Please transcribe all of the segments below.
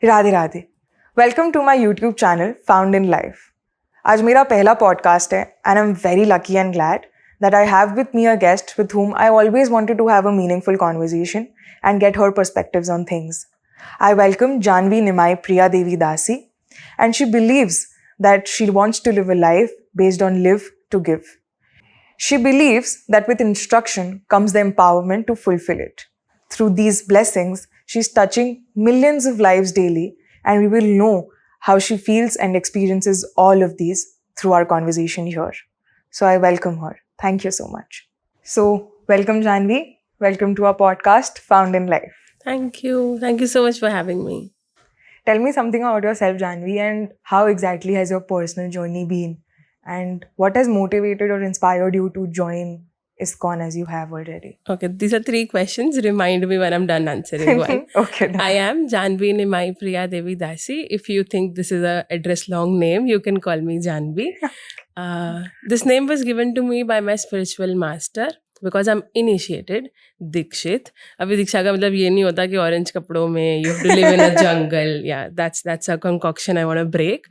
Radhe Radhe. Welcome to my YouTube channel Found in Life. आज मेरा पहला podcast है and I'm very lucky and glad that I have with me a guest with whom I always wanted to have a meaningful conversation and get her perspectives on things. I welcome Janvi Nimai Priya Devi Dasi, and she believes that she wants to live a life based on live to give. She believes that with instruction comes the empowerment to fulfill it. Through these blessings, she's touching millions of lives daily, and we will know how she feels and experiences all of these through our conversation here. So I welcome her. Thank you so much. So, welcome Janvi. Welcome to our podcast, Found in Life. Thank you. Thank you so much for having me. Tell me something about yourself, Janvi, and how exactly has your personal journey been? And what has motivated or inspired you to join ISKCON as you have already? Okay, these are 3 questions. Remind me when I'm done answering one. Okay, done. I am Janvi Nimai Priya Devi Dasi. If you think this is a address long name, you can call me Janvi. This name was given to me by my spiritual master because I'm initiated, Dikshit. अभी दीक्षा का मतलब ये नहीं होता कि orange कपड़ों में you have to live in a jungle. Yeah, that's a concoction I want to break.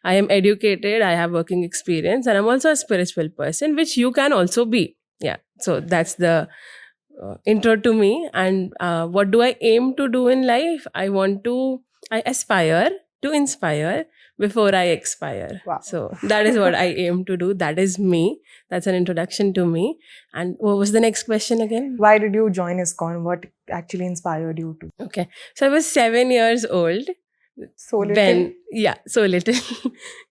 I am educated, I have working experience, and I'm also a spiritual person, which you can also be. Yeah, so that's the intro to me. And what do I aim to do in life? I aspire to inspire before I expire. Wow. So that is what I aim to do. That is me. That's an introduction to me. And what was the next question again? Why did you join ISKCON? What actually inspired you to? Okay, so I was 7 years old. So little? So little.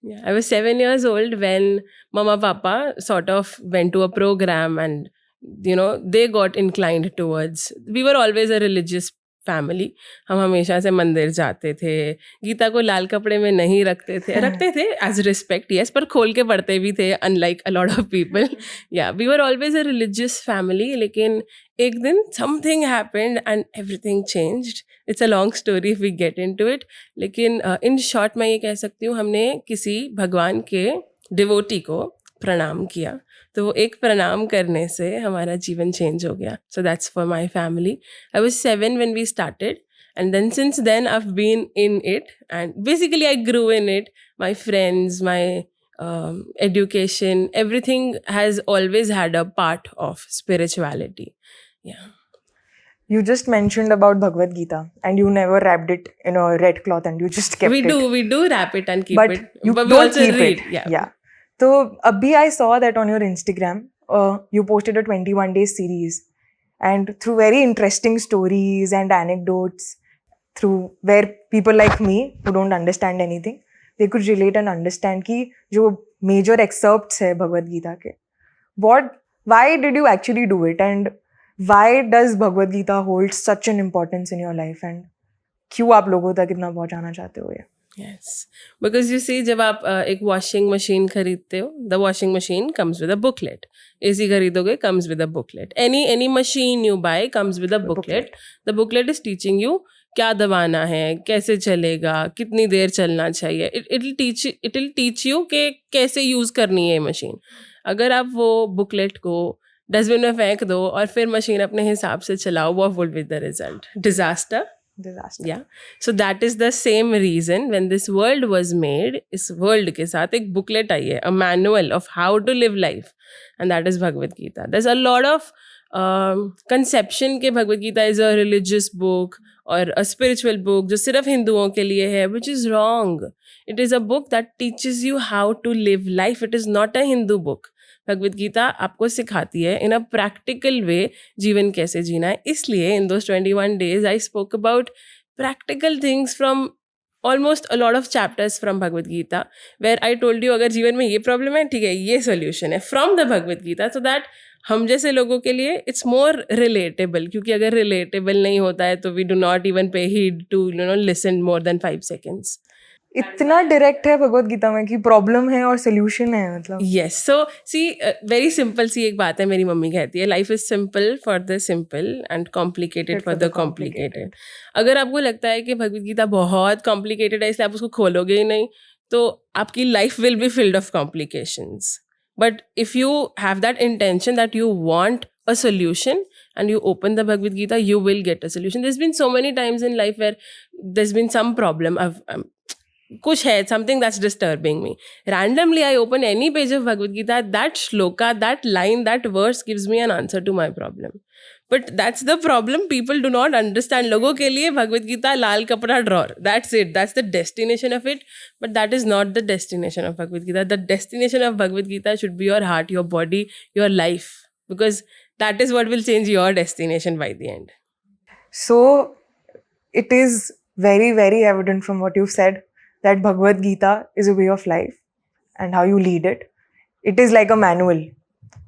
Yeah, I was 7 years old when Mama Papa sort of went to a program, and they got inclined towards. We were always a religious family. हम हमेशा से मंदिर जाते थे. गीता को लाल कपड़े में नहीं रखते थे as respect, yes, पर खोल के पढ़ते भी थे, unlike a lot of people. Yeah, we were always a religious family. लेकिन एक दिन something happened and everything changed. It's a long story if we get into it. लेकिन in short मैं ये कह सकती हूँ, हमने किसी भगवान के devotee को प्रणाम किया, तो वो एक प्रणाम करने से हमारा जीवन चेंज हो गया. So that's for my family. I was 7 when we started, and then since then I've been in it, and basically I grew in it. My friends, my education, everything has always had a part of spirituality. Yeah. You just mentioned about Bhagavad Gita, and you never wrapped it in a red cloth, and you just kept it. We do wrap it and keep but it. You but we don't also keep read. it. Yeah. So, abhi I saw that on your Instagram, you posted a 21-day series, and through very interesting stories and anecdotes, through where people like me who don't understand anything, they could relate and understand कि जो major excerpts है Bhagavad Gita के. Why did you actually do it, and why does Bhagavad Gita hold such an importance in your life, and क्यों आप लोगों तक इतना पहुंचाना चाहते हो ये? Yes, because you see, जब आप एक washing machine खरीदते हो, the washing machine comes with a booklet. AC खरीदोगे, comes with a booklet. Any machine you buy comes with a booklet. The booklet is teaching you क्या दबाना है, कैसे चलेगा, कितनी देर चलना चाहिए. It will teach you कि कैसे use करनी है ये मशीन. अगर आप वो booklet को डस्टबिन में फेंक दो और फिर मशीन अपने हिसाब से चलाओ, what would be the result? Disaster. Yeah. So that is the same reason when this world was made, इस world के साथ एक booklet आई है, a manual of how to live life, and that is Bhagavad Gita. There's a lot of conception कि Bhagavad Gita is a religious book or a spiritual book जो सिर्फ हिंदुओं के लिए है, which is wrong. It is a book that teaches you how to live life. It is not a Hindu book. Bhagavad Gita आपको सिखाती है इन अ प्रैक्टिकल वे जीवन कैसे जीना है. इसलिए in those 21 days I spoke about practical things from almost a lot of chapters from Bhagavad Gita, where I told you अगर जीवन में ये प्रॉब्लम है, ठीक है, ये सोल्यूशन है from the Bhagavad Gita, so that हम जैसे लोगों के लिए इट्स मोर रिलेटेबल. क्योंकि अगर रिलेटेबल नहीं होता है तो we do not even pay heed to listen more than 5 seconds. इतना डायरेक्ट है भगवद गीता में कि प्रॉब्लम है और सोल्यूशन है, मतलब. यस, सो सी वेरी सिंपल सी एक बात है, मेरी मम्मी कहती है, life is simple for the simple and complicated for the complicated. अगर आपको लगता है कि भगवद गीता बहुत कॉम्प्लिकेटेड है इसलिए आप उसको खोलोगे ही नहीं, तो आपकी life will be filled of complications. But if you have that intention that you want a solution and you open the Bhagavad Gita, you will get a solution. There's been so many times in life where there's been some problem. Kuch hai, something that's disturbing me. Randomly, I open any page of Bhagavad Gita, that shloka, that line, that verse gives me an answer to my problem. But that's the problem. People do not understand. Logo ke liye Bhagavad Gita lal kapda drawer. That's it. That's the destination of it. But that is not the destination of Bhagavad Gita. The destination of Bhagavad Gita should be your heart, your body, your life. Because that is what will change your destination by the end. So it is very, very evident from what you've said that Bhagavad Gita is a way of life and how you lead it. It is like a manual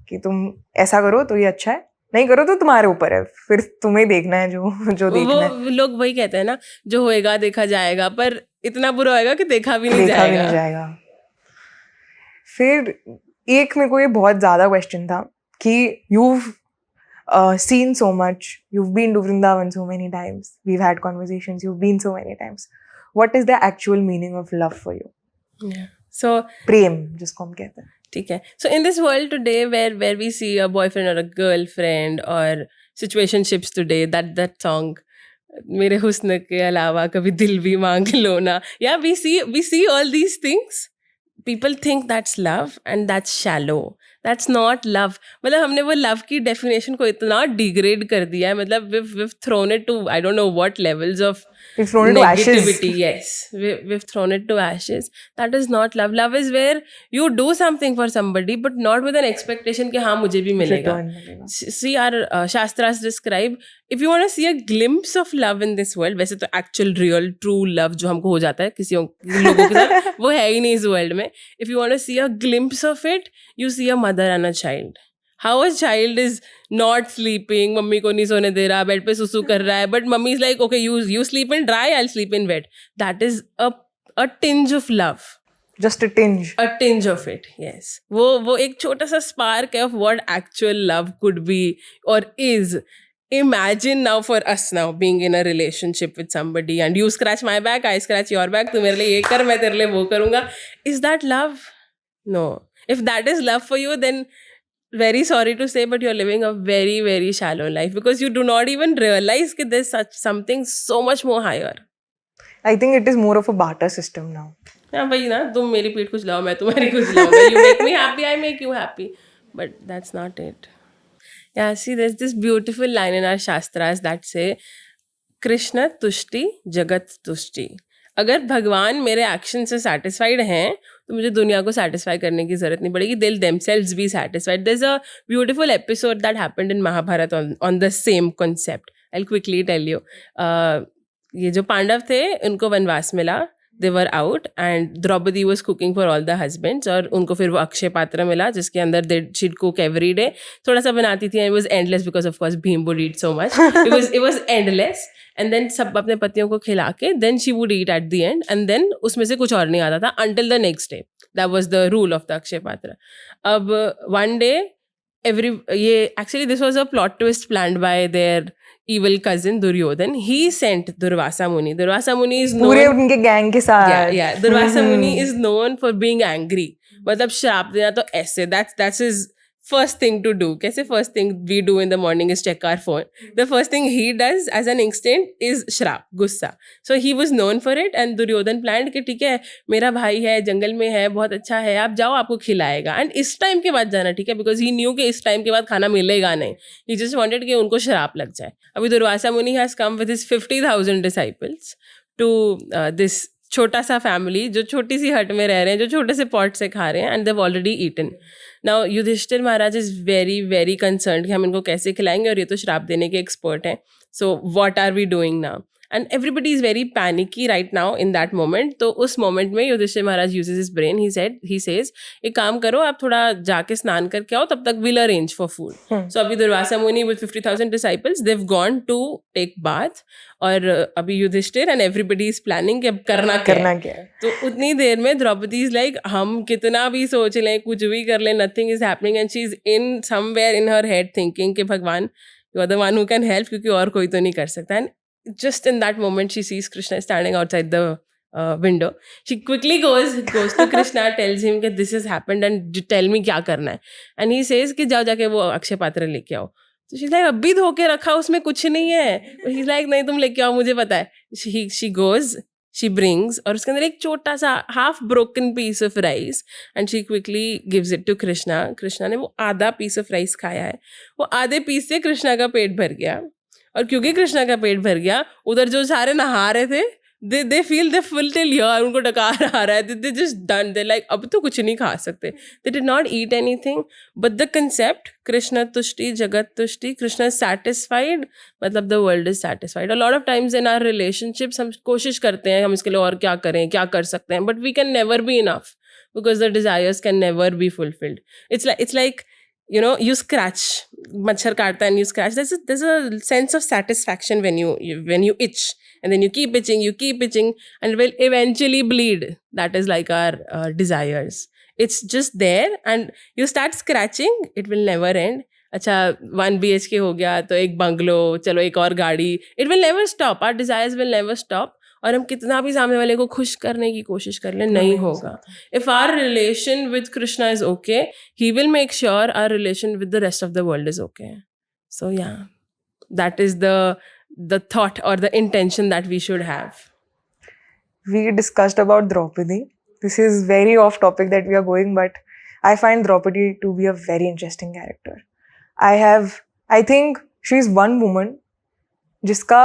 कि तुम ऐसा करो तो ये अच्छा है, नहीं करो तो तुम्हारे ऊपर है, फिर तुम्हें देखना है जो देखना है. वो लोग वही कहते हैं ना, जो होएगा देखा जाएगा, पर इतना बुरा होएगा कि देखा भी नहीं जाएगा. फिर एक मेरे को ये बहुत ज़्यादा क्वेश्चन था कि you've seen so much, you've been to Vrindavan so many times, we've had conversations, you've been so many times. What is the actual meaning of love for you? Yeah. So प्रेम जिसको हम कहते हैं. ठीक है. So in this world today where we see a boyfriend or a girlfriend or situationships today, that song मेरे हुस्न के अलावा कभी दिल भी मांग लो ना. Yeah, we see all these things. People think that's love and that's shallow. That's not love. मतलब हमने वो love की definition को इतना degrade कर दिया है. मतलब we've thrown it to I don't know what levels of We've thrown it to negativity. ashes. Yes, we've thrown it to ashes. That is not love. Love is where you do something for somebody, but not with an expectation कि हाँ मुझे भी मिलेगा. See, our Shastras describe, if you want to see a glimpse of love in this world, वैसे तो actual real true love जो हमको हो जाता है किसी लोगों के साथ, वो है ही नहीं इस world में. If you want to see a glimpse of it, you see a mother and a child. How a child is not sleeping, mummy को नहीं सोने दे रहा, बेड पे सुसु कर रहा है, but mummy is like, okay, you sleep in dry, I'll sleep in wet. That is a tinge of love. Just a tinge. A tinge of it, yes. वो एक छोटा सा spark है of what actual love could be or is. Imagine now for us now being in a relationship with somebody and you scratch my back, I scratch your back, तू मेरे लिए ये कर, मैं तेरे लिए वो करूँगा. Is that love? No. If that is love for you, then very sorry to say, but you're living a very, very shallow life because you do not even realize that there's something so much more higher. I think it is more of a barter system now. हाँ भाई ना, तुम मेरी पीठ कुछ लाओ, मैं तुम्हारी कुछ लाऊंगा. You make me happy, I make you happy. But that's not it. Yeah, see, there's this beautiful line in our Shastras that say, Krishna tushti, Jagat tushti. अगर भगवान मेरे एक्शन से सेटिस्फाइड हैं तो मुझे दुनिया को सेटिस्फाई करने की जरूरत नहीं पड़ेगी. They'll themselves be satisfied. There's a beautiful episode that happened in Mahabharata on the same concept. I'll quickly tell you. ये जो पांडव थे उनको वनवास मिला. They were out and Draupadi was cooking for all the husbands और उनको फिर वो अक्षय पात्र मिला जिसके अंदर she'd cook every day. थोड़ा सा बनाती थी and it was endless because of course Bhim would eat so much. It was endless. And then सब अपने पतियों को खिला के then she would eat at the end and then उसमें से कुछ और नहीं आता था until the next day. That was the rule of the Akshay पात्र. अब one day actually this was a plot twist planned by their evil cousin Duryodhan. He sent Durvasa Muni. Durvasa Muni is known पूरे उनके gang के साथ. Yeah. Durvasa Muni is known for being angry. मतलब श्राप देना तो ऐसे. That's his first thing to do. कैसे first thing we do in the morning is check our phone. The first thing he does as an instinct is श्राप, गुस्सा. So he was known for it and Duryodhan planned कि ठीक है मेरा भाई है, जंगल में है, बहुत अच्छा है, आप जाओ आपको खिलाएगा. And इस टाइम के बाद जाना ठीक है because he knew कि इस टाइम के बाद खाना मिलेगा नहीं. He just wanted कि उनको श्राप लग जाए. अभी दुर्वासा मुनि has come with his 50,000 disciples to this छोटा सा फैमिली जो छोटी सी हट में रह रहे हैं, जो छोटे से पॉट से खा रहे हैं and they've already eaten. Now Yudhishthir Maharaj is very very concerned कि हम इनको कैसे खिलाएंगे और ये तो श्राप देने के एक्सपर्ट हैं. So what are we doing now? And everybody is very panicky right now in that moment. तो उस moment में युधिष्ठिर महाराज uses his brain. He says एक काम करो आप थोड़ा जाके स्नान करके आओ तब तक we'll arrange for food. So अभी दुर्वासा मुनि with 50,000 disciples they've gone to take bath और अभी Yudhishthir and everybody is planning कि अब करना क्या है. तो उतनी देर में द्रौपदी is like हम कितना भी सोच लें कुछ भी कर लें nothing is happening and she is in somewhere in her head thinking कि भगवान you are the one who can help क्योंकि और कोई तो नहीं कर सकता. And just in that moment she sees Krishna standing outside the window. She quickly goes to Krishna, tells him that this has happened and tell me क्या करना है. And he says कि जाओ जाके वो अक्षय पात्र लेके आओ. तो शी लाइक अभी धो के रखा उसमें कुछ नहीं है. ही लाइक नहीं तुम लेके आओ मुझे पता है. शी गोज, शी ब्रिंग्स और उसके अंदर एक छोटा सा half broken piece of rice and she quickly gives it to Krishna. Krishna ने वो आधा पीस ऑफ राइस खाया है. वो आधे पीस से कृष्णा का पेट भर गया और क्योंकि कृष्णा का पेट भर गया उधर जो सारे नहा रहे थे they feel they full till here, उनको डकार आ रहा है. they just done, they like अब तो कुछ नहीं खा सकते. they did not eat anything, but the concept Krishna tushti jagat tushti, Krishna is satisfied, मतलब the world is satisfied. A lot of times in our relationships हम कोशिश करते हैं हम इसके लिए और क्या करें क्या कर सकते हैं, but we can never be enough because the desires can never be fulfilled. It's like you know, you scratch, मच्छर काटता and you scratch, there's a sense of satisfaction when you itch, and then you keep itching and it will eventually bleed. That is like our desires. It's just there and you start scratching, it will never end. अच्छा 1 BHK हो गया तो एक bungalow, चलो एक और गाड़ी. It will never stop, our desires will never stop. और हम कितना भी सामने वाले को खुश करने की कोशिश कर लें नहीं होगा. If our relation with Krishna is okay, he will make sure our relation with the rest of the world is okay. So yeah, that is the thought or the intention that we should have. We discussed about Draupadi. This is very off topic that we are going, but I find Draupadi to be a very interesting character. I think she's one woman जिसका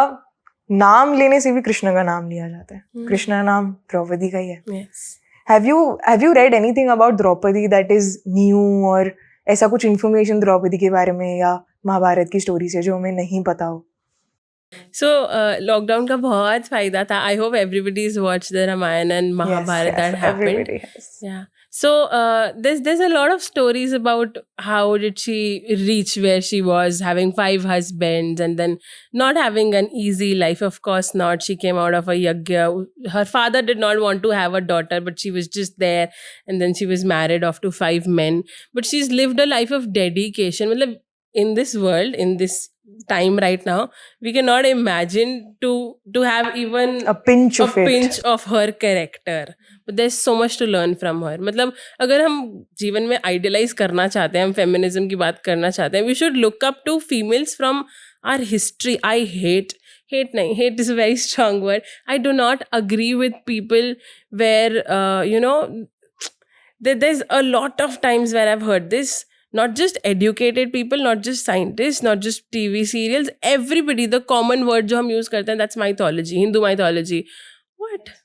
नाम लेने से भी कृष्ण का नाम लिया जाता है. कृष्ण नाम द्रौपदी का ही है. Yes. Have you read anything about Draupadi that is new, और ऐसा कुछ information द्रौपदी के बारे में या महाभारत की स्टोरी से जो हमें नहीं पता हो? So lockdown का बहुत फायदा था. I hope everybody has watched the Ramayana and Mahabharata Yes, that happened. everybody has. Yeah. So there's a lot of stories about how did she reach where she was, having 5 husbands and then not having an easy life. Of course not. She came out of a yagya. Her father did not want to have a daughter, but she was just there, and then she was married off to 5 men. But she's lived a life of dedication. Matlab, in this world, in this time right now, we cannot imagine to have even A pinch of it. pinch of her character. But there's so much to learn from her. मतलब अगर हम जीवन में idealize करना चाहते हैं, हम feminism की बात करना चाहते हैं, we should look up to females from our history. I hate is a very strong word. I do not agree with people where you know, there's a lot of times where I've heard this. Not just educated people, not just scientists, not just TV serials, everybody, the common word जो हम use करते हैं, that's mythology, Hindu mythology.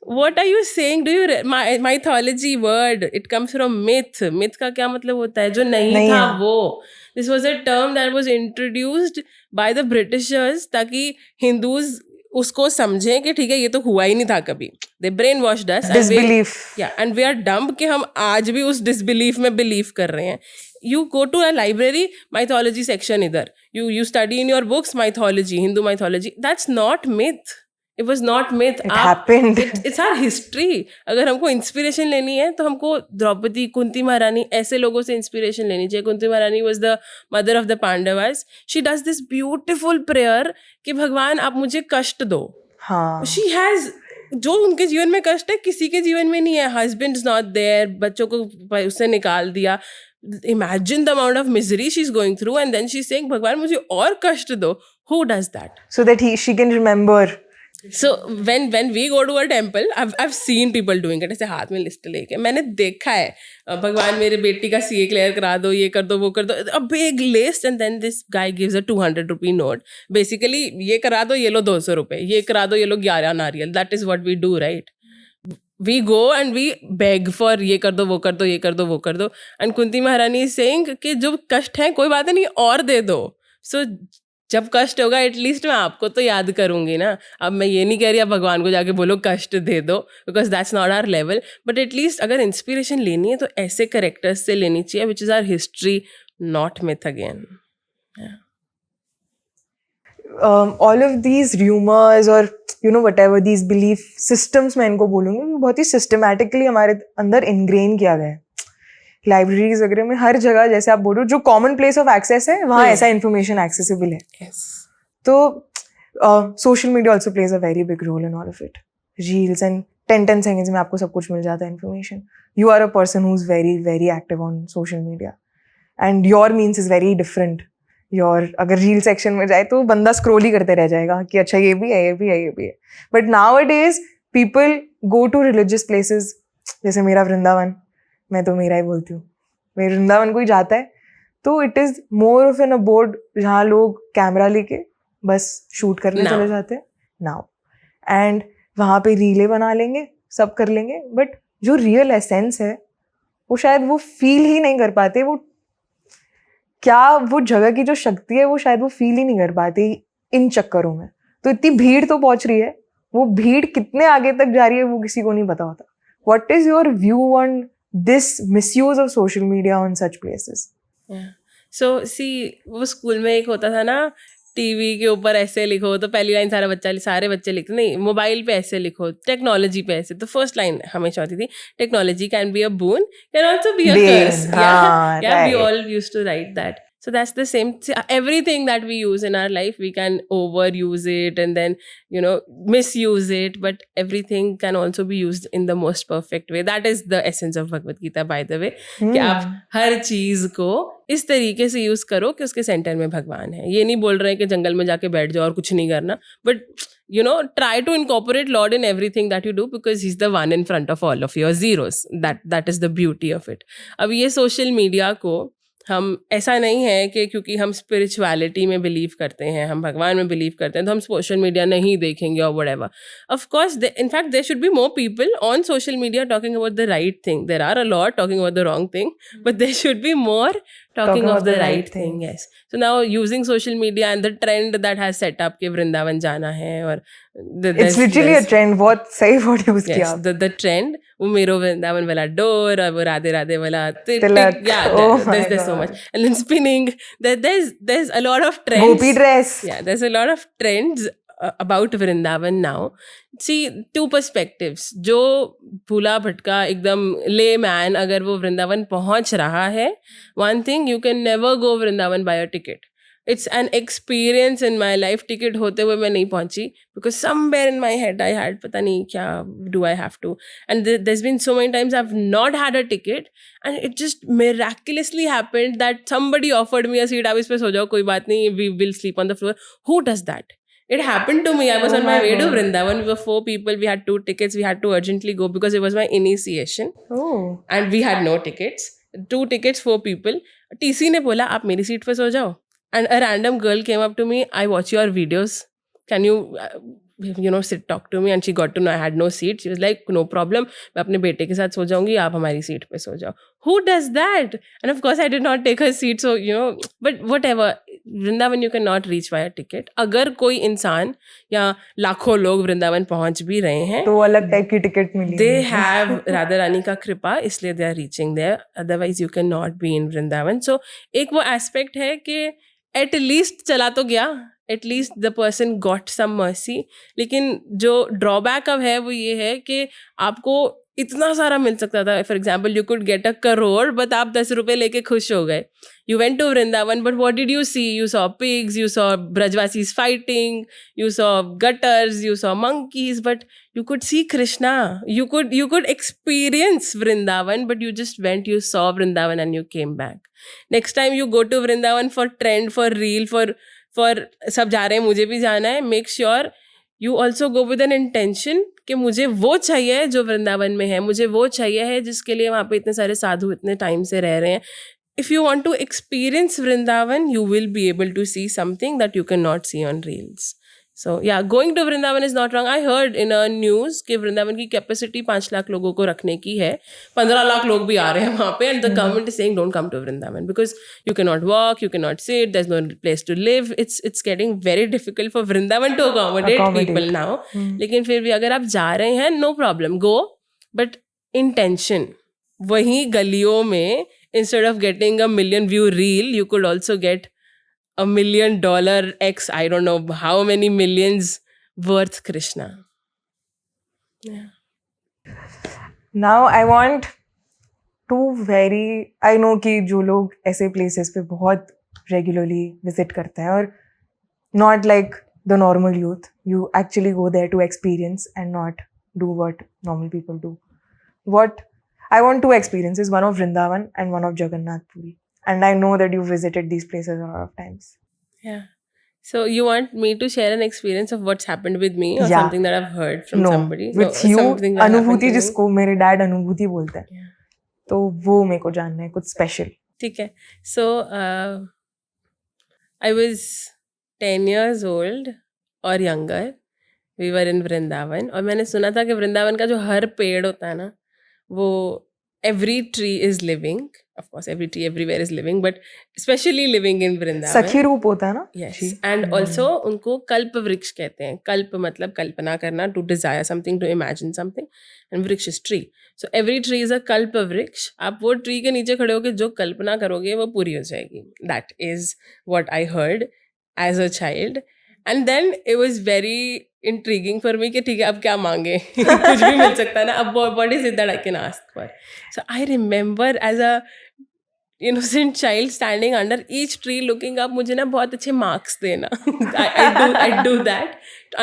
What are you saying? Do you mythology word? It comes from myth. Myth का क्या मतलब होता है? जो नहीं था वो. This was a term that was introduced by the Britishers ताकि Hindus उसको समझें कि ठीक है ये तो हुआ ही नहीं था कभी. They brainwashed us. Disbelief. And we are dumb कि हम आज भी उस disbelief में believe कर रहे हैं. You go to a library, mythology section इधर. You study in your books mythology, Hindu mythology. That's not myth. It was not myth. It happened. It's our history. अगर हमको इंस्पिरेशन लेनी है तो हमको द्रौपदी, कुंती महारानी, ऐसे लोगों से इंस्पिरेशन लेनी चाहिए. कुंती महारानी was the mother of the Pandavas. She does this beautiful prayer कि भगवान आप मुझे कष्ट दो. हाँ. She has जो उनके जीवन में कष्ट है किसी के जीवन में नहीं है. Husband is not there. बच्चों को उससे निकाल दिया. Imagine the amount of misery she's going through, and then she's saying भगवान मुझे और कष्ट दो. Who does that? So that she can remember. So when we go to a temple, I've seen people doing it. ऐसे हाथ में list लेके मैंने देखा है भगवान मेरे बेटी का CA क्लियर करा दो, ये कर दो, वो कर दो. A big list, and then this guy gives a 200 rupee note. Basically ये करा दो, ये लो 200 रुपए, ये करा दो, ये लो 11 नारियल. That is what we do, right? We go and we beg for ये कर दो, वो कर दो, ये कर दो, वो कर दो. And कुंती महारानी is saying कि जो कष्ट है कोई बात नहीं और दे दो. So जब कष्ट होगा एटलीस्ट मैं आपको तो याद करूंगी ना. अब मैं ये नहीं कह रही आप भगवान को जाके बोलो कष्ट दे दो, because that's not our level. But at least अगर इंस्पिरेशन लेनी है तो ऐसे करेक्टर्स से लेनी चाहिए which is our history, not myth again. All of these rumors or you know whatever these belief systems मैं इनको बोलूँगी बहुत ही systematically हमारे अंदर ingrain किया गया है. लाइब्रेरीज वगैरह में हर जगह जैसे आप बोल रहे हो जो कॉमन प्लेस ऑफ एक्सेस है वहाँ ऐसा इन्फॉर्मेशन एक्सेसिबल है. तो social media also plays a very big role in all of it. Reels and 10 seconds में आपको सब कुछ मिल जाता है information. You are a person who is very very active on social media and your means is very different your अगर reel section में जाए तो बंदा स्क्रोल ही करते रह जाएगा कि अच्छा ये भी है, ये भी है, ये भी है. But now it is people go to religious places. जैसे मेरा वृंदावन, मैं तो मेरा ही बोलती हूँ, मेरे वृंदावन कोई जाता है तो it is more of an abroad जहाँ लोग कैमरा लेके बस शूट करने Now. चले जाते हैं नाउ. एंड वहाँ पे रीलें बना लेंगे, सब कर लेंगे, बट जो रियल एसेंस है वो शायद वो फील ही नहीं कर पाते. वो क्या वो जगह की जो शक्ति है वो शायद वो फील ही नहीं कर पाते इन चक्करों में. तो इतनी भीड़ तो पहुंच रही है, वो भीड़ कितने आगे तक जा रही है वो किसी को नहीं पता होता. What is your view on this misuse of social media on such places? So see वो स्कूल में एक होता था ना, टीवी के ऊपर ऐसे लिखो तो पहली लाइन सारे बच्चे लिखते, नहीं मोबाइल पे ऐसे लिखो, टेक्नोलॉजी पे ऐसे, तो फर्स्ट लाइन हमेशा होती थी technology can be a boon, can also be a curse. Yeah, we all used to write that. So that's the same. Everything that we use in our life, we can overuse it and then, misuse it. But everything can also be used in the most perfect way. That is the essence of Bhagavad Gita, by the way. कि आप हर चीज को इस तरीके से use करो कि उसके सेंटर में भगवान है. ये नहीं बोल रहे हैं कि जंगल में जाके बैठ जाओ और कुछ नहीं करना. But try to incorporate Lord in everything that you do because he's the one in front of all of your zeros. That is the beauty of it. अब ये सोशल मीडिया को हम ऐसा नहीं है कि क्योंकि हम स्पिरिचुअलिटी में बिलीव करते हैं, हम भगवान में बिलीव करते हैं तो हम सोशल मीडिया नहीं देखेंगे और whatever. Of course in fact there should be more people on social media talking about the right thing. There are a lot talking about the wrong thing, but there should be more talking of the right thing. Yes. So now using social media and the trend that has set up कि वृंदावन जाना है और it's literally a trend. बहुत सही word use किया. Yes, the trend, वो मेरो वृंदावन वाला डोर और वो राधे राधे वाला तिलक. there's so much, and then spinning. There's a lot of trends. Gopi dress. Yeah, there's a lot of trends about Vrindavan now. See, two perspectives. जो भूला भटका एकदम layman अगर वो वृंदावन पहुंच रहा है, one thing, you can never go Vrindavan by a ticket. It's an experience in my life. Ticket होते हुए मैं नहीं पहुंची because somewhere in my head I had पता नहीं क्या do I have to, and there's been so many times I've not had a ticket and it just miraculously happened that somebody offered me a seat. आप इस पे सो जाओ, कोई बात नहीं, we will sleep on the floor. Who does that? It happened to me. I was on my way to Vrindavan. We were 4 people. We had 2 tickets. We had to urgently go because it was my initiation. Oh. And we had no tickets. 2 tickets, 4 people. TC ने बोला आप मेरी seat पे सो जाओ. And a random girl came up to me. I watch your videos. Can you sit talk to me? And she got to know I had no seat. She was like, no problem. मैं अपने बेटे के साथ सो जाऊंगी, आप हमारी seat पे सो जाओ. Who does that? And of course I did not take her seat. So but whatever. Vrindavan you cannot reach via ticket. अगर कोई इंसान या लाखों लोग वृंदावन पहुंच भी रहे हैं तो अलग टाइप की टिकट मिली. They have राधा रानी का कृपा, इसलिए they are reaching there. Otherwise you cannot be in Vrindavan. So एक वो एस्पेक्ट है कि at least चला तो गया, at least the person got some mercy. लेकिन जो ड्रॉबैक अब है वो ये है कि आपको इतना सारा मिल सकता था. For example you could get 1 crore but आप 10 रुपए लेके खुश हो गए. You went to Vrindavan, but what did you see? You saw pigs, you saw Brajvasis fighting, you saw gutters, you saw monkeys, but you could see Krishna. You could experience Vrindavan, but you just went, you saw Vrindavan and you came back. Next time you go to Vrindavan for trend, for reel, for सब जा रहे हैं मुझे भी जाना है, make sure you also go with an intention कि मुझे वो चाहिए जो वृंदावन में है, मुझे वो चाहिए है जिसके लिए वहाँ पे इतने सारे साधु इतने टाइम से रह रहे हैं. If you want to experience Vrindavan, you will be able to see something that you cannot see on reels. So yeah, going to Vrindavan is not wrong. I heard in a news कि वृंदावन की capacity 5 lakh लोगों को रखने की है, 15 लाख लोग भी आ रहे हैं वहाँ पे, and the government is saying don't come to Vrindavan because you cannot walk, you cannot sit, there's no place to live. It's getting very difficult for Vrindavan to accommodate people now. लेकिन फिर भी अगर आप जा रहे हैं, no problem, go, but intention. वहीं गलियों में instead of getting a million view reel, you could also get $1 million X, I don't know how many millions worth Krishna. Yeah. Now I want to I know कि जो लोग ऐसे places पे बहुत regularly visit करते हैं और not like the normal youth, you actually go there to experience and not do what normal people do. I want 2 experiences, one of Vrindavan and one of Jagannath Puri. and I know that you visited these places a lot of times. Yeah. So you want me to share an experience of what's happened with me or Yeah. something that I've heard from No, somebody? with you, something that happened अनुभूति to me. जिसको मेरे dad अनुभूति बोलते हैं, Yeah. तो वो मेरे को जानना है कुछ स्पेशल. ठीक है. So I was 10 years old or younger. We were in Vrindavan और मैंने सुना था कि वृंदावन का जो हर पेड़ होता है ना, वो every tree is living. Of course, every tree everywhere is living, but especially living in Vrindavan. सखी रूप होता है ना. Yes, and also उनको कल्प वृक्ष कहते हैं. कल्प मतलब कल्पना करना, to desire something, to imagine something, and वृक्ष is tree. So every tree is a कल्प वृक्ष. आप वो tree के नीचे खड़े होके जो कल्पना करोगे वो पूरी हो जाएगी. That is what I heard as a child. And then it was very intriguing for me कि ठीक है अब क्या मांगे कुछ भी मिल सकता है ना. अब what is it that I can ask for? So I remember as a innocent child standing under each tree looking up, मुझे ना बहुत अच्छे marks देना. I do that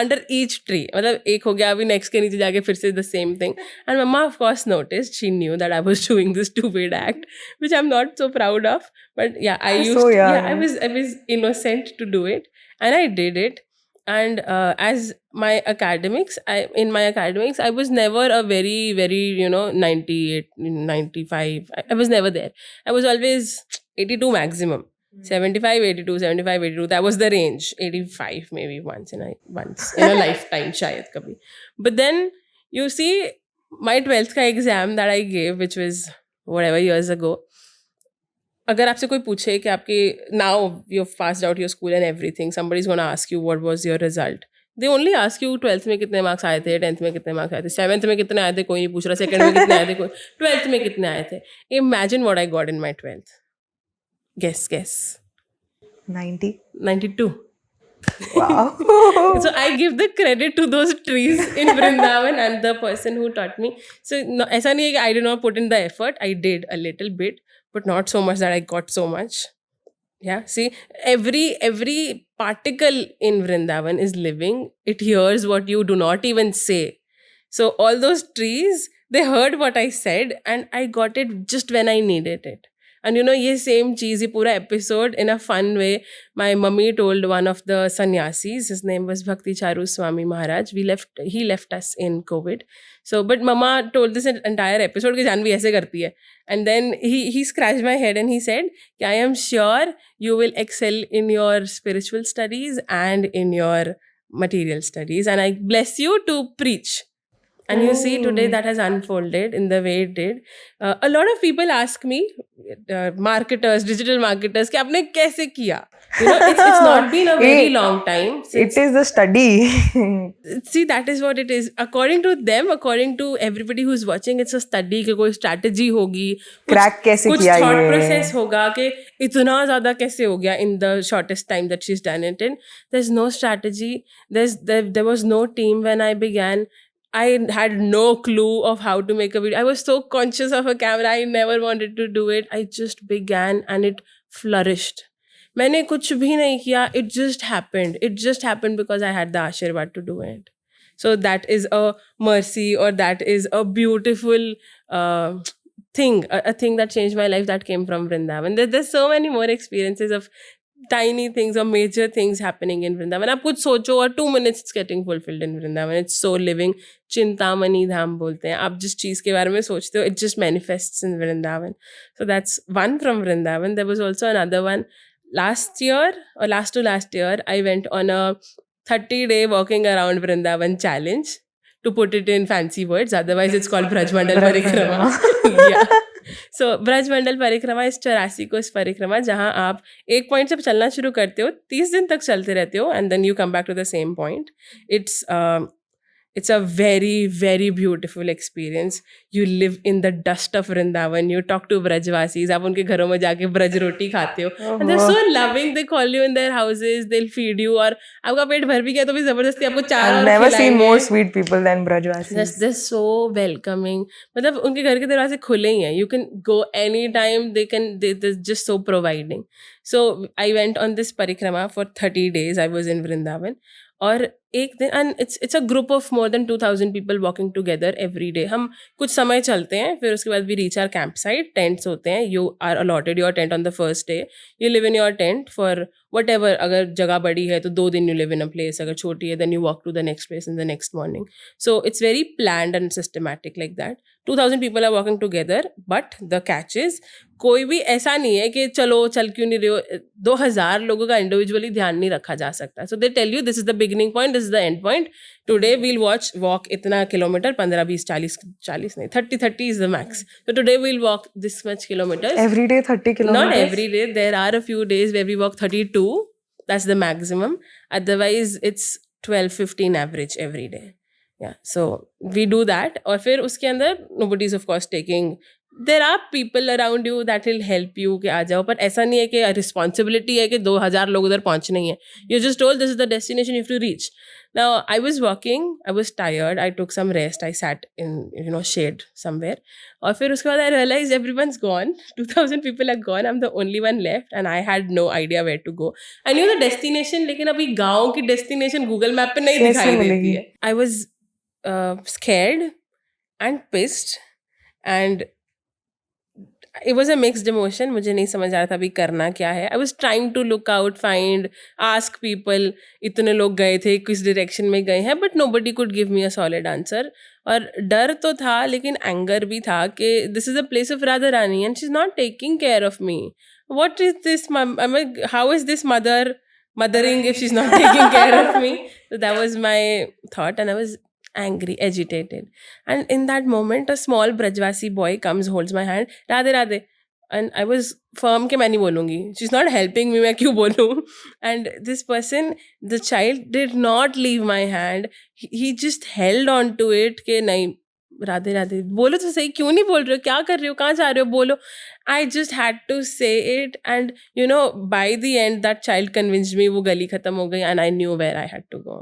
under each tree. मतलब एक हो गया, अभी next के नीचे जाके फिर से the same thing. And Mama of course noticed. She knew that I was doing this stupid act, which I'm not so proud of. But yeah, I was innocent to do it, and I did it. And as my academics, in my academics, I was never a very, very, 98, 95. I was never there. I was always 82 maximum. 75, 82, 75, 82. That was the range. 85 maybe once in a lifetime, shayad kabhi. But then, you see, my 12th ka exam that I gave, which was whatever years ago, अगर आपसे कोई पूछे कि आपके now you passed out your school and everything, somebody is gonna ask you what was your result, they only ask you 12th में कितने marks आए थे, 10th में कितने मार्क्स आए थे, 7th में कितने आए थे कोई नहीं पूछ रहा, 2nd में कितने आए थे कोई, 12th में कितने आए थे. Imagine what I got in my 12th. Guess 90. 92. Wow. So I give the credit to those trees in Vrindavan and the person who taught me. So no, ऐसा नहीं है कि I did not put in the effort. I did a little bit, but not so much that I got so much. Yeah, see, every particle in Vrindavan is living. It hears what you do not even say. So all those trees, they heard what I said, and I got it just when I needed it. And ये same cheese, ये पूरा episode in a fun way, my mummy told one of the sannyasis, his name was Bhakti Charu Swami Maharaj. He left us in COVID. So, but mama told this entire episode कि जानवी ऐसे करती है. And then he scratched my head and he said, I am sure you will excel in your spiritual studies and in your material studies. And I bless you to preach. And you see, today that has unfolded in the way it did. A lot of people ask me, marketers, digital marketers, कि आपने कैसे किया? It's not been a very long time. It is the study. See, that is what it is. According to them, according to everybody who's watching, it's a study कि कोई strategy होगी. Crack कैसे किया ये? कुछ thought process होगा कि इतना ज़्यादा कैसे हो गया in the shortest time that she's done it in. There's no strategy. There was no team when I began. I had no clue of how to make a video. I was so conscious of a camera. I never wanted to do it. I just began and it flourished. मैंने कुछ भी नहीं किया. It just happened. It just happened because I had the Ashirwad to do it. So that is a mercy, or that is a beautiful thing. A thing that changed my life that came from Vrindavan. There's so many more experiences of tiny things or major things happening in Vrindavan. आप कुछ सोचो और 2 minutes it's getting fulfilled in Vrindavan. It's so living. Chintamani धाम बोलते हैं. आप जिस चीज़ के बारे में सोचते हो, it just manifests in Vrindavan. So that's one from Vrindavan. There was also another one. Last year, or last to last year, I went on a 30-day walking around Vrindavan challenge. To put it in fancy words, otherwise it's called Braj Mandal Parikrama. Yeah. So Braj मंडल परिक्रमा इस 84 कोस परिक्रमा, जहाँ आप एक point से चलना शुरू करते हो, 30 दिन तक चलते रहते हो, and then you come back to the same point. It's a very, very beautiful experience. You live in the dust of Vrindavan. You talk to Brajvasis. आप उनके घरों में जाके ब्रज रोटी खाते हो. And they're so loving. They call you in their houses. They'll feed you. और आपका पेट भर भी गया तो भी जबरदस्ती आपको चार और खिलाएंगे. I've never seen more sweet people than Brajvasis. They're so welcoming. मतलब उनके घर के दरवाजे खुले ही हैं. You can go anytime. They're just so providing. So I went on this parikrama for 30 days. I was in Vrindavan. और एक दिन, and it's a group of more than 2000 people walking together every day. हम कुछ समय चलते हैं, फिर उसके बाद we reach our camp site. Tents होते हैं, you are allotted your tent on the first day. You live in your tent for whatever. अगर जगह बड़ी है तो 2 दिन you live in a place, अगर छोटी है then you walk to the next place in the next morning. So it's very planned and systematic like that. 2000 people are walking together, but the catch is कोई भी ऐसा नहीं है कि चलो चल क्यों नहीं रहे हो. 2000 लोगों का इंडिविजुअली ध्यान नहीं रखा जा सकता. So they tell you this is the beginning point, this is the end point. Today we'll walk इतना किलोमीटर, 15 20 40 नहीं, 30 is the max. So today we'll walk this much kilometers. Every day 30 kilometers? Not every day. There are a few days where we walk 32. That's the maximum. Otherwise it's 12-15 average every day. Yeah. So we do that. और फिर उसके अंदर nobody is of course taking. There are people around you that will help you कि आ जाओ, पर ऐसा नहीं है कि responsibility है कि 2000 लोग उधर पहुंचने ही है. You're just told this is the destination you have to reach. Now I was walking, I was tired, I took some rest, I sat in shade somewhere. और फिर उसके बाद I realized everyone's gone. 2000 people are gone. I'm the only one left and I had no idea where to go. I knew the destination, लेकिन अभी गाँव की destination Google Map पे नहीं दिखाई देती है. I was scared and pissed and it was a mixed emotion. मुझे नहीं समझ आ रहा था अभी करना क्या है. I was trying to look out, find, ask people. इतने लोग गए थे, किस direction में गए हैं, but nobody could give me a solid answer. और डर तो था लेकिन anger भी था कि this is a place of Radha Rani and she's not taking care of me. What is this? How is this mothering if she's not taking care of me? So that was my thought and I was angry, agitated. And in that moment, a small Brajvasi boy comes, holds my hand, Radhe Radhe. And I was firm कि मैं नहीं बोलूँगी. She's not helping me, मैं क्यों बोलूँ? And this person, the child, did not leave my hand. He just held on to it कि नहीं राधे राधे बोलो तो सही, क्यों नहीं बोल रहे हो, क्या कर रहे हो, कहाँ जा रहे हो, बोलो. I just had to say it and by the end that child convinced me. वो गली खत्म हो गई and I knew where I had to go.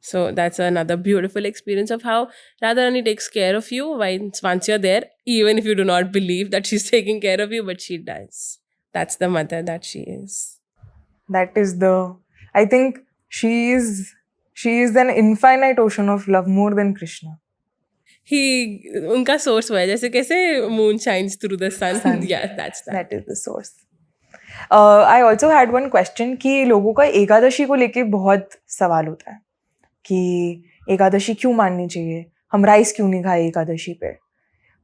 So that's another beautiful experience of how Radharani takes care of you once you're there, even if you do not believe that she's taking care of you, but she does. That's the mother that she is. That is I think she is an infinite ocean of love, more than Krishna. उनका source हुआ है, जैसे कैसे moon shines through the sun. Yeah, that's that. That is the source. I also had one question कि लोगों का एकादशी को लेके बहुत सवाल होता है कि एकादशी क्यों माननी चाहिए, हम राइस क्यों नहीं खाए एकादशी पे,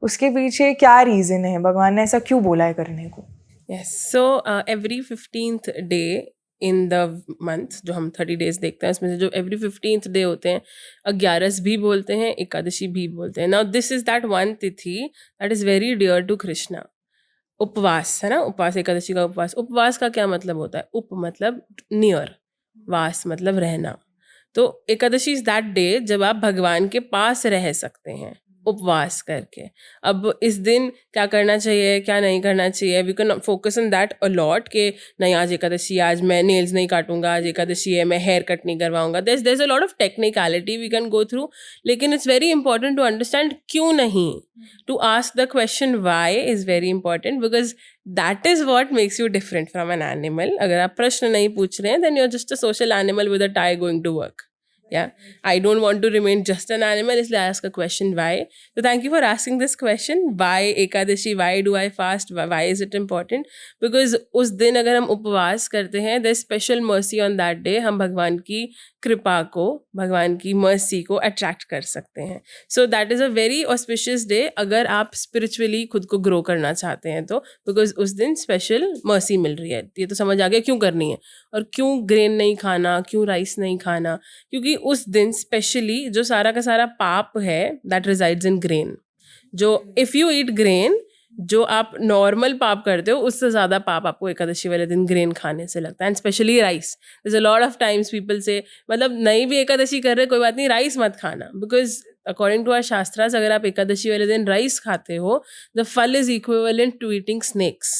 उसके पीछे क्या रीज़न है, भगवान ने ऐसा क्यों बोला है करने को? Yes, so every 15th day in the month, जो हम 30 days देखते हैं, उसमें से जो every 15th day होते हैं, 11 भी बोलते हैं, एकादशी भी बोलते हैं. Now this is that one तिथि that is very dear to Krishna. उपवास है ना, उपवास, एकादशी का उपवास. उपवास का क्या मतलब होता है? उप मतलब नियर, वास मतलब रहना. तो एकादशी इज दैट डे जब आप भगवान के पास रह सकते हैं उपवास करके. अब इस दिन क्या करना चाहिए, क्या नहीं करना चाहिए, we can focus on that a lot कि नहीं आज एकादशी, आज मैं नेल्स नहीं काटूंगा, आज एकादशी है, मैं हेयर कट नहीं करवाऊंगा. There a lot of technicality we can go through, लेकिन it's very important to understand क्यों नहीं. To ask the question why is very important, because that is what makes you different from an animal. अगर आप प्रश्न नहीं पूछ रहे हैं then you are just a social animal with a tie going to work. Yeah, I don't want to remain just an animal, इसलिए I ask a question why. So thank you for asking this question. Why Ekadashi? Why do I fast? Why is it important? Because उस दिन अगर हम उपवास करते हैं, there's special mercy on that day. हम भगवान की कृपा को, भगवान की mercy को attract कर सकते हैं. So that is a very auspicious day अगर आप spiritually खुद को grow करना चाहते हैं तो, because उस दिन special mercy मिल रही है. ये तो समझ आ गया क्यों करनी है. और क्यों ग्रेन नहीं खाना, क्यों राइस नहीं खाना, क्योंकि उस दिन स्पेशली जो सारा का सारा पाप है दैट रिजाइड्स इन ग्रेन. जो इफ यू ईट ग्रेन, जो आप नॉर्मल पाप करते हो उससे ज़्यादा पाप आपको एकादशी वाले दिन ग्रेन खाने से लगता है. And specially rice. There is a lot of times people से, मतलब नहीं भी एकादशी कर रहे कोई बात नहीं, राइस मत खाना, because according to our shastras अगर आप एकादशी वाले दिन राइस खाते हो the phal is equivalent to eating snacks.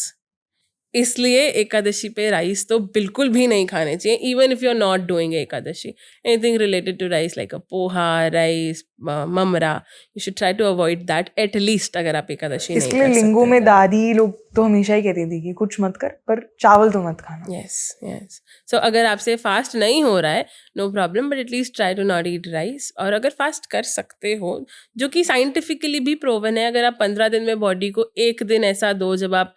इसलिए एकादशी पे राइस तो बिल्कुल भी नहीं खाने चाहिए, even if you are not doing Ekadashi. Anything related to rice like a poha, rice, mamra, you should try to avoid that at least अगर आप एकादशी नहीं कर सकते. इसलिए लिंगों में दादी लोग तो हमेशा ही कहती थी कि कुछ मत कर पर चावल तो मत खाना. Yes yes. सो अगर आपसे फास्ट नहीं हो रहा है, no problem, but at least try to not eat rice. और अगर फास्ट कर सकते हो, जो कि साइंटिफिकली भी प्रूवन है, अगर आप 15 दिन में बॉडी को एक दिन ऐसा दो जब आप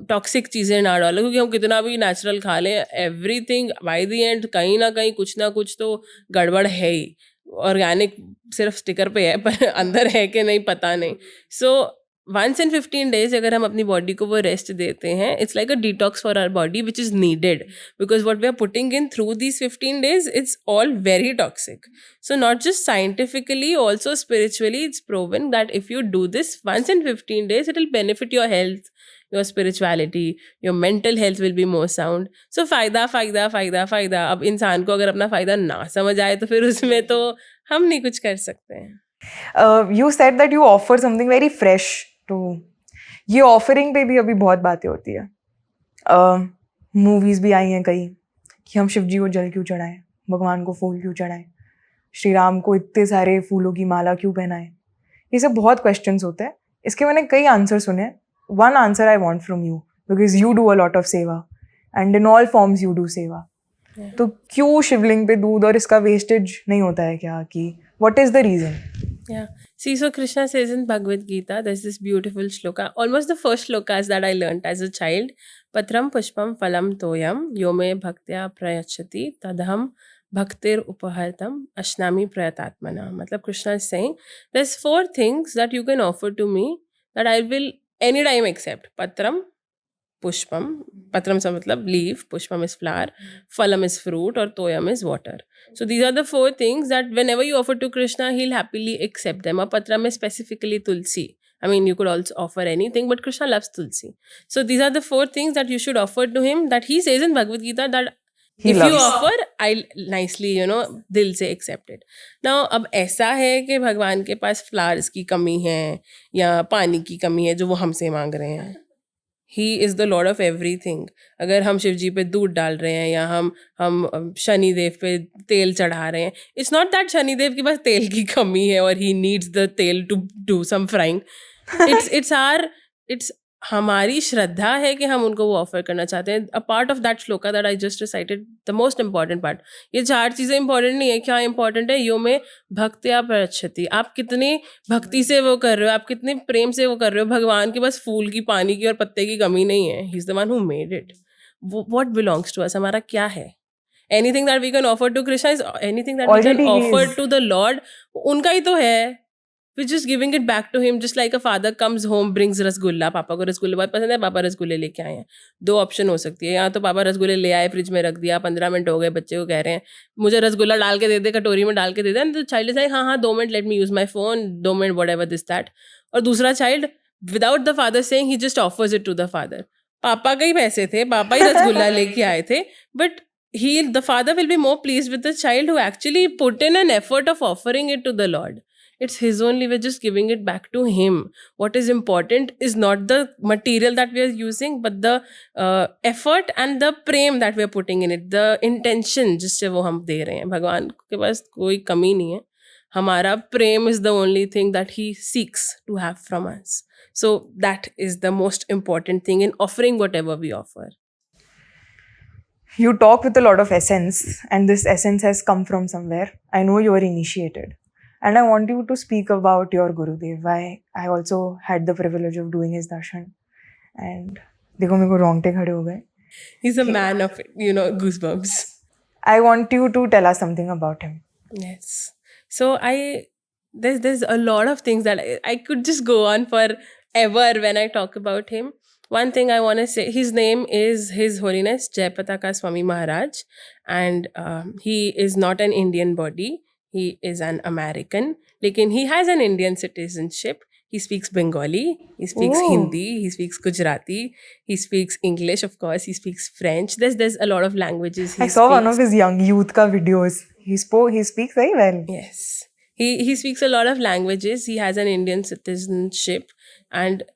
टॉक्सिक चीज़ें ना डालो, क्योंकि हम कितना भी नेचुरल खा लें, एवरीथिंग बाय द एंड कहीं ना कहीं कुछ ना कुछ तो गड़बड़ है ही. ऑर्गेनिक सिर्फ स्टिकर पे है, पर अंदर है कि नहीं पता नहीं. सो once in 15 days अगर हम अपनी बॉडी को वो रेस्ट देते हैं, it's like a detox for our body which is needed, because what we are putting in through these 15 days, it's all very toxic. So not just scientifically, also spiritually, it's proven that if you do this once in 15 days, it will benefit your health, your spirituality, your mental health will be more sound. So फायदा फायदा फायदा फायदा. अब इंसान को अगर अपना फायदा ना समझ आए तो फिर उसमें तो हम नहीं कुछ कर सकते हैं. You said that you offer something very fresh. तो ये ऑफरिंग पे भी अभी बहुत बातें होती है. मूवीज़ भी आई हैं कई कि हम शिव जी को जल क्यों चढ़ाएं, भगवान को फूल क्यों चढ़ाएं, श्री राम को इतने सारे फूलों की माला क्यों पहनाएं. ये सब बहुत क्वेश्चंस होते हैं. इसके मैंने कई आंसर सुने हैं. One answer I want from you, because you do a lot of seva and in all forms you do seva. तो क्यों शिवलिंग पे दूध और इसका वेस्टेज नहीं होता है क्या, कि what is the reason? Yeah. See, so Krishna says in Bhagavad Gita, there's this beautiful shloka, almost the first shlokas that I learnt as a child. Patram pushpam phalam toyam yome bhaktya prayachati tadham bhaktir upahartam ashnami prayatatmana. Matlab Krishna is saying, there's 4 things that you can offer to me that I will anytime accept. Patram, pushpam, patram sa matlab leaf, pushpam is flower, phalam is fruit, or toyam is water. So these are the 4 things that whenever you offer to Krishna, he'll happily accept them. A patram is specifically tulsi. I mean, you could also offer anything, but Krishna loves tulsi. So these are the 4 things that you should offer to him, that he says in Bhagavad Gita that He if loves. you offer, I'll nicely, दिल से accept it. Now, अब ऐसा है कि भगवान के पास flowers की कमी है या पानी की कमी है जो वो हमसे मांग रहे हैं. He is the Lord of everything. अगर हम शिव जी पे दूध डाल रहे हैं या हम शनिदेव पे तेल चढ़ा रहे हैं, इट्स नॉट दैट शनिदेव के पास तेल की कमी है और he needs the tel to do some frying. It's हमारी श्रद्धा है कि हम उनको वो ऑफर करना चाहते हैं. A part of that shloka that I just recited, the most important part, ये 4 चीज़ें इंपॉर्टेंट नहीं है. क्या इंपॉर्टेंट है? यो में भक्त्या प्रयच्छति. आप कितनी भक्ति से वो कर रहे हो, आप कितने प्रेम से वो कर रहे हो. भगवान के पास फूल की, पानी की और पत्ते की कमी नहीं है. He is the one who made it. What belongs to us, हमारा क्या है? Anything that we can offer to Krishna is anything that we can Already he offer is. To the Lord. उनका ही तो है. We're just giving it back to him, just like a father comes home, brings rasgulla. पापा को रसगुल्ले बहुत पसंद है, पापा रसगुल्ले लेके आए हैं. 2 ऑप्शन हो सकती है. या तो पापा रसगुल्ले ले आए, फ्रिज में रख दिया, 15 मिनट हो गए, बच्चे को कह रहे हैं मुझे रसगुल्ला डाल के दे दे, कटोरी में डाल के दे दे. तो चाइल्ड इज लाइक हाँ हाँ 2 minute, let me use my phone, 2 minute, whatever this that. और दूसरा child without the father saying, he just offers it to the father. पापा के ही पैसे थे, पापा ही रसगुल्ला लेके आए थे, but the father will be more pleased with the child who actually put in an effort of offering it to the Lord. It's his only, we're just giving it back to him. What is important is not the material that we are using, but the effort and the prem that we are putting in it, the intention जिससे वो हम दे रहे हैं. भगवान के पास कोई कमी नहीं है. हमारा प्रेम is the only thing that he seeks to have from us. So that is the most important thing in offering whatever we offer. You talk with a lot of essence, and this essence has come from somewhere. I know you are initiated, and I want you to speak about your Gurudev. I also had the privilege of doing his darshan, and देखो मेरे को रोंगटे खड़े हो गए. He's a man of, goosebumps. I want you to tell us something about him. Yes. So there's a lot of things that I could just go on forever when I talk about him. One thing I want to say, his name is His Holiness Jayapataka Swami Maharaj, and he is not an Indian body. He is an American. Lekin he has an Indian citizenship. He speaks Bengali. He speaks Oh. Hindi. He speaks Gujarati. He speaks English, of course. He speaks French. There's a lot of languages. I saw one of his young youth ka videos. He speaks very well. Yes. He speaks a lot of languages. He has an Indian citizenship, and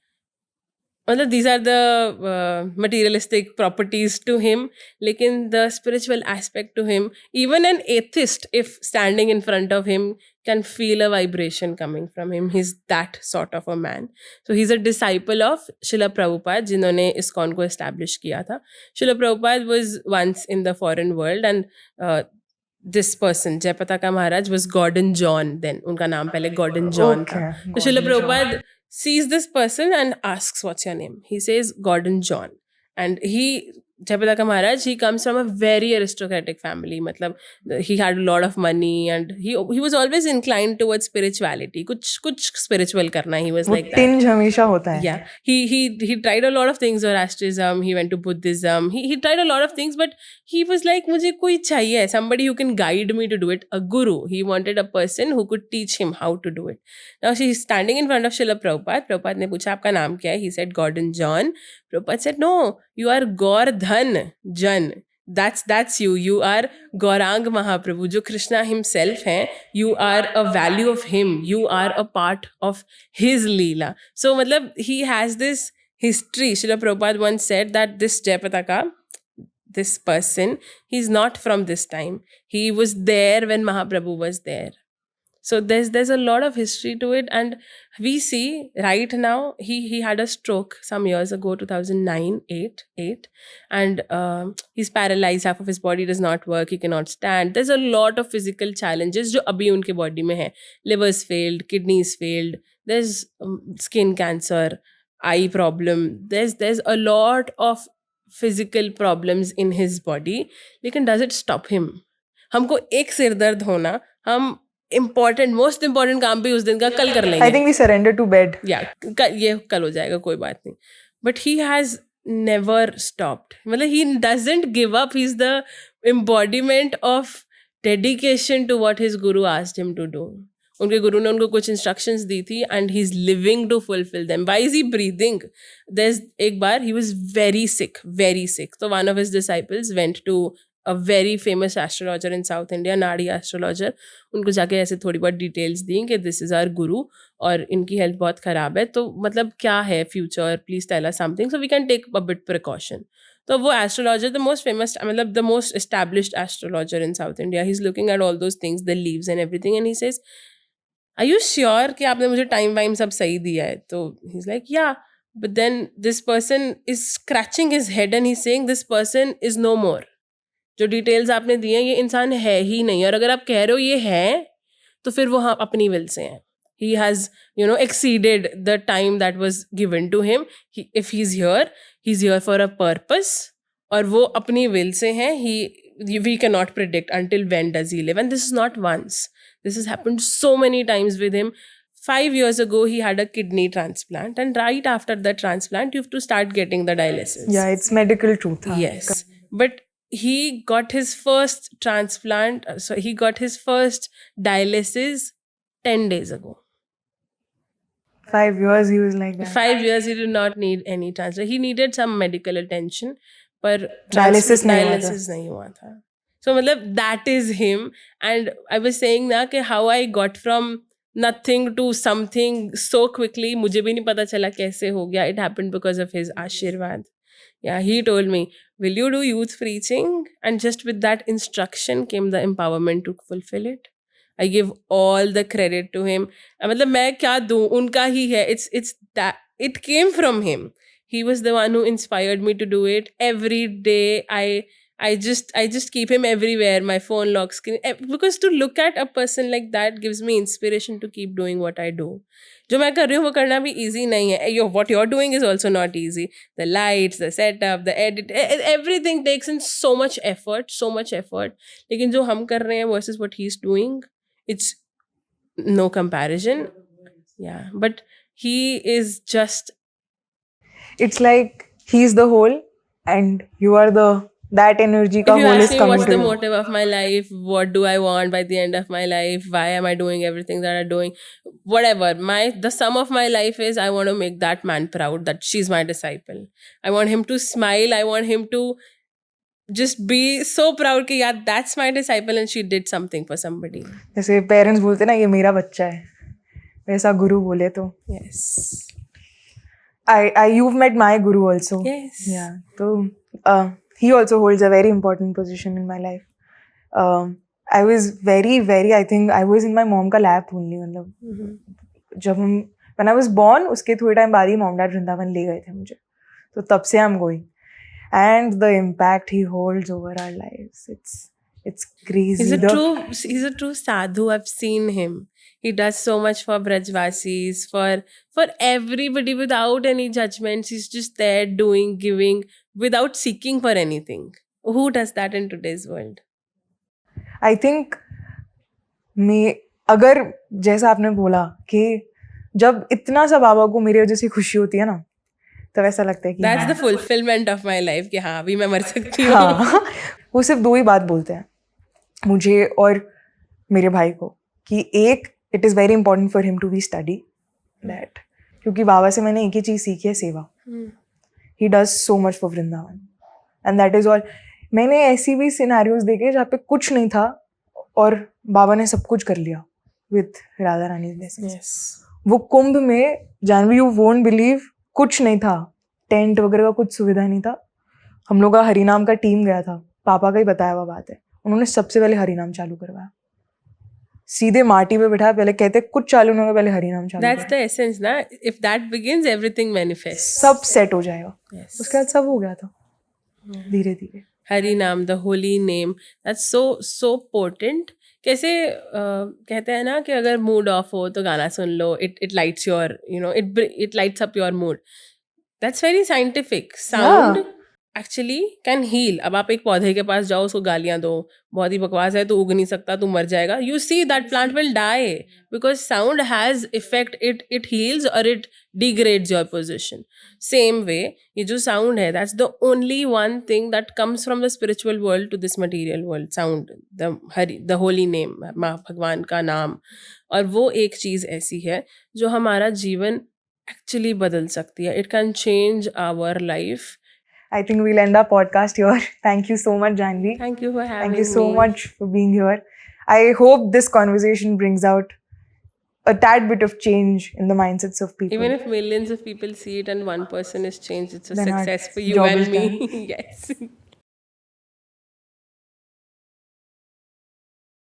these are the materialistic properties to him. Lekin the spiritual aspect to him, even an atheist, if standing in front of him, can feel a vibration coming from him. He's that sort of a man. So he's a disciple of Srila Prabhupada, जिन्होंने ISKCON को establish किया था. Srila Prabhupada was once in the foreign world, and this person, Jayapataka Maharaj, was Gordon John then. उनका नाम पहले Gordon John था. Okay, So Srila Gordon John. Prabhupada sees this person and asks, "What's your name?" He says Gordon John. And Jayapataka Maharaj, he comes from a very aristocratic family. Matlab, he had a lot of money, and he was always inclined towards spirituality. कुछ spiritual करना, he was वो like that. tinge हमेशा होता है. Yeah, he tried a lot of things, Zoroastrianism, he went to Buddhism, he tried a lot of things, but he was like, मुझे कोई चाहिए, somebody who can guide me to do it, a guru. He wanted a person who could teach him how to do it. Now she's standing in front of Srila Prabhupada. Prabhupada ने पूछा आपका नाम क्या है? He said Gordon John. Prabhupada said, no, you are Gordhan Jan. That's you. You are Gaurang Mahaprabhu, जो Krishna himself है. You are a value of him. You are a part of his Leela. So मतलब he has this history. Srila Prabhupada once said that this Jayapataka, this person, he's not from this time. He was there when Mahaprabhu was there. So there's a lot of history to it, and we see right now he had a stroke some years ago, 2009-8, and he's paralyzed. Half of his body does not work. He cannot stand. There's a lot of physical challenges जो अभी उनके body में है. Livers failed, kidneys failed. There's skin cancer, eye problem. There's a lot of physical problems in his body. लेकिन does it stop him? हमको एक सिर दर्द होना, हम मोस्ट इम्पोर्टेंट काम भी उस दिन का कल कर लेंगे. I think we surrender to bed. ये कल हो जाएगा, कोई बात नहीं. But he has never stopped. मतलब he doesn't give up. He is the embodiment of dedication to what his guru asked him to do. उनके गुरु ने उनको कुछ इंस्ट्रक्शंस दी थी, and he is living to fulfil them. Why is he breathing? एक बार ही वाज वेरी सिक. तो one of his disciples went to a very famous astrologer in South India, Nadi astrologer. उनको जाके ऐसे थोड़ी बहुत डिटेल्स दी कि this is our गुरु और इनकी हेल्थ बहुत ख़राब है, तो मतलब क्या है future, please tell us something so we can take a bit precaution. तो वो एस्ट्रोलॉजर, द मोस्ट फेमस, मतलब the most established astrologer in South India, he is looking at all those things, the leaves and everything, and he says, are you sure कि आपने मुझे time वाइम सब सही दिया है? तो he is like, yeah, but then this person is scratching his head and he is saying this person is no more. जो details आपने दिए हैं, ये इंसान है ही नहीं, और अगर आप कह रहे हो ये है, तो फिर वो हाँ अपनी विल से हैं. He has, exceeded the time that was given to him. If he's here for a purpose. और वो अपनी will से हैं. We cannot predict until when does he live. And this is not once. This has happened so many times with him. 5 years ago, he had a kidney transplant. And right after the transplant, you have to start getting the dialysis. Yeah, it's medical truth. Huh? Yes. But he got his first transplant. So he got his first dialysis 10 days ago. 5 years he was like that. 5 years he did not need any transplant. He needed some medical attention, पर Dialysis नहीं हुआ था. So मतलब that is him. And I was saying ना कि how I got from nothing to something so quickly, मुझे भी नहीं पता चला कैसे हो गया. It happened because of his आशीर्वाद. Yeah, he told me, will you do youth preaching? And just with that instruction came the empowerment to fulfill it. I give all the credit to him. मतलब मैं क्या दूँ, उनका ही है. It's that it came from him. He was the one who inspired me to do it. Every day I just keep him everywhere. My phone lock screen, because to look at a person like that gives me inspiration to keep doing what I do. जो मैं कर रही हूँ वो करना भी easy नहीं है. What you're doing is also not easy. The lights, the setup, the edit, everything takes in so much effort. लेकिन जो हम कर रहे हैं versus what he's doing, it's no comparison. Yeah, but he is just. It's like he's the whole, and you are that energy. If you ask me what's the you. motive of my life, what do I want by the end of my life, why am I doing everything that I'm doing, whatever, the sum of my life is I want to make that man proud that she's my disciple. I want him to smile. I want him to just be so proud कि यार that's my disciple and she did something for somebody. जैसे parents बोलते ना ये मेरा बच्चा है, वैसा गुरु बोले तो. Yes. You've met my guru also. Yes. Yeah. So he also holds a very important position in my life. I was very, I think I was in my mom का lap only. मतलब जब हम when I was born उसके थोड़े time बाद ही mom dad Vrindavan ले गए थे मुझे, तो तब से I'm going, and the impact he holds over our lives, it's crazy. He's a true sadhu. I've seen him. He does so much for Brajvasis, for everybody without any judgments. He's just there doing, giving without seeking for anything. Who does that in today's world? I think मैं अगर जैसा आपने बोला कि जब इतना सा बाबा को मेरी वजह से खुशी होती है ना, तब ऐसा लगता है कि That's the fulfillment of my life कि हाँ अभी मैं मर सकती हूँ. हाँ, वो सिर्फ दो ही बात बोलते हैं मुझे और मेरे भाई को कि एक, it is very important for him to be study that, क्योंकि बाबा से मैंने एक ही चीज़ सीखी है, सेवा. He does so much for Vrindavan and that is all. मैंने ऐसी भी सिनेरियोज देखे जहाँ पे कुछ नहीं था और बाबा ने सब कुछ कर लिया विद राधा रानी ब्लेसिंग्स. वो कुंभ में, जानवी, यू वोंट बिलीव, कुछ नहीं था, टेंट वगैरह का कुछ सुविधा नहीं था. हम लोग का हरिनाम का टीम गया था, पापा का ही बताया हुआ बात है. उन्होंने सबसे पहले हरिनाम चालू करवाया, सीधे माटी पे बैठा, पहले कहते कुछ चालू नहीं होगा, पहले हरिनाम चालू. That's the essence ना. If that begins, everything manifests. सब सेट हो जाएगा. Yes. उसके बाद सब हो गया था धीरे धीरे. हरिनाम, the holy name, that's so potent. कैसे कहते हैं ना कि अगर मूड ऑफ हो तो गाना सुन लो, it lights your, you know, it lights up your mood. That's very scientific. Sound actually can heal. अब आप एक पौधे के पास जाओ, उसको गालियां दो, बहुत ही बकवास है, तो उग नहीं सकता, तू मर जाएगा. You see that plant will die because sound has effect. It heals or it degrades your position. Same way, ये जो sound है, that's the only one thing that comes from the spiritual world to this material world. Sound, the holy name, माँ भगवान का नाम. और वो एक चीज़ ऐसी है जो हमारा जीवन actually बदल सकती है. It can change our life. I think we'll end our podcast here. Thank you so much, Janvi. Thank you for having me. Thank you so much for being here. I hope this conversation brings out a tad bit of change in the mindsets of people. Even if millions of people see it and one person is changed, it's a Then our success for you job and is me. done. Yes.